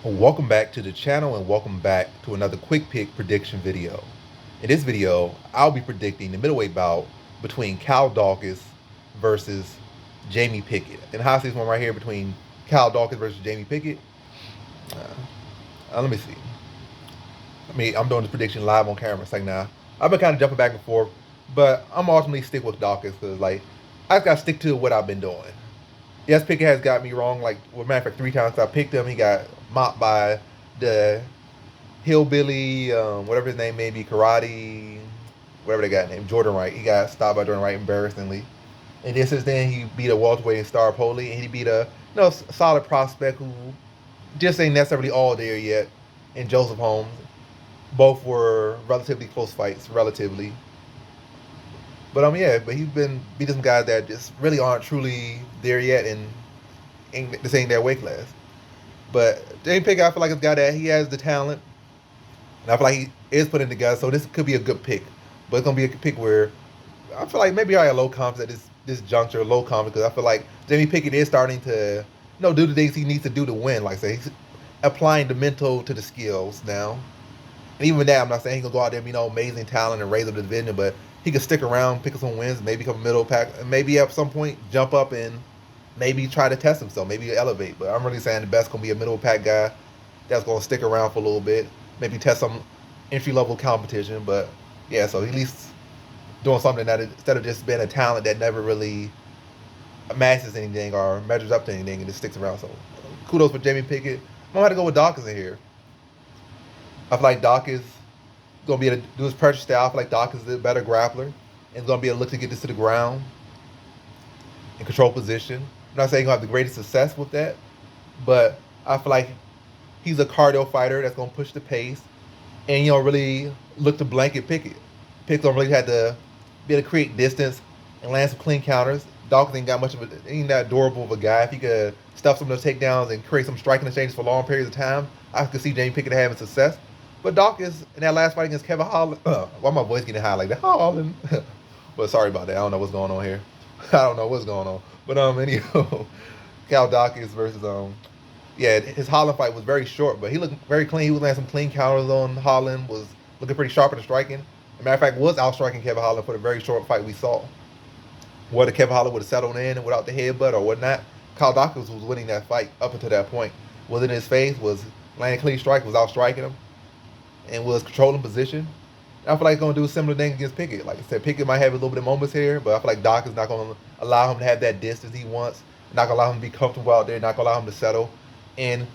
Welcome back to the channel and welcome back to another quick pick prediction video. In this video, I'll be predicting the middleweight bout between Cal Daukaus versus Jamie Pickett. And how I see this one right here between Cal Daukaus versus Jamie Pickett. Let me see. I'm doing this prediction live on camera. It's like, nah, I've been kind of jumping back and forth, but I'm ultimately stick with Daukaus because, I just got to stick to what I've been doing. Yes, Pickett has got me wrong. Matter of fact, 3 times I picked him. He got mopped by the hillbilly, whatever his name may be, karate, whatever they got named, Jordan Wright. He got stopped by Jordan Wright embarrassingly. And then since then, he beat a welterweight in Star Poli, and he beat a solid prospect who just ain't necessarily all there yet, in Joseph Holmes. Both were relatively close fights, relatively. But but he's been beating some guys that just really aren't truly there yet, and this ain't their weight class. But Jamie Pickett, I feel like it's a guy that he has the talent, and I feel like he is putting together. So this could be a good pick, but it's gonna be a pick where I feel like maybe I have low confidence at this juncture, low confidence, because I feel like Jamie Pickett is starting to do the things he needs to do to win. Like say he's applying the mental to the skills now. And even that, I'm not saying he's gonna go out there and amazing talent and raise up the division, but he could stick around, pick up some wins, maybe become a middle pack, and maybe at some point jump up and maybe try to test himself, maybe elevate. But I'm really saying the best gonna be a middle pack guy that's gonna stick around for a little bit, maybe test some entry level competition. But yeah, so at least doing something that instead of just being a talent that never really amasses anything or measures up to anything and just sticks around. So kudos for Jamie Pickett. I'm gonna have to go with Daukaus in here. I feel like Daukaus gonna be able to do his pressure style. I feel like Daukaus is a better grappler and gonna be able to look to get this to the ground and control position. I'm not saying he's gonna have the greatest success with that, but I feel like he's a cardio fighter that's gonna push the pace and really look to blanket Pickett. Pickett don't really have to be able to create distance and land some clean counters. Daukaus ain't got much of ain't that durable of a guy. If he could stuff some of those takedowns and create some striking exchanges for long periods of time, I could see Jamie Pickett having success. But Daukaus in that last fight against Kevin Holland, why my voice getting high like that? Holland. But sorry about that. I don't know what's going on here. I don't know what's going on. But anyhow, Cal Daukaus versus his Holland fight was very short, but he looked very clean. He was landing some clean counters on Holland. Was looking pretty sharp in the striking. As a matter of fact, was outstriking Kevin Holland for the very short fight we saw. Whether Kevin Holland would have settled in and without the headbutt or whatnot, Cal Daukaus was winning that fight up until that point. Was in his face, was landing clean strike, was outstriking him, and was controlling position. I feel like he's going to do a similar thing against Pickett. Like I said, Pickett might have a little bit of moments here, but I feel like Daukaus is not going to allow him to have that distance he wants, not going to allow him to be comfortable out there, not going to allow him to settle. And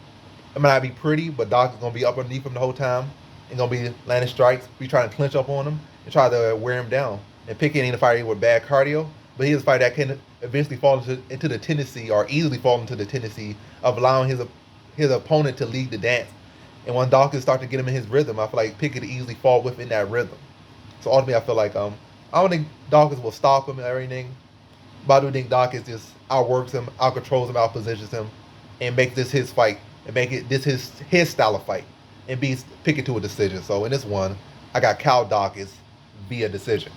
it might not be pretty, but Daukaus is going to be up underneath him the whole time and going to be landing strikes, be trying to clinch up on him and try to wear him down. And Pickett ain't a fighter with bad cardio, but he's a fighter that can eventually fall into the tendency or easily fall into the tendency of allowing his opponent to lead the dance. And when Daukaus start to get him in his rhythm, I feel like Pickett could easily fall within that rhythm. So ultimately, I feel like I don't think Daukaus will stop him and everything, but I do think Daukaus just outworks him, outcontrols him, outpositions him, and makes this his fight and make it this his style of fight and beats Pickett to a decision. So in this one, I got Cal Daukaus via decision.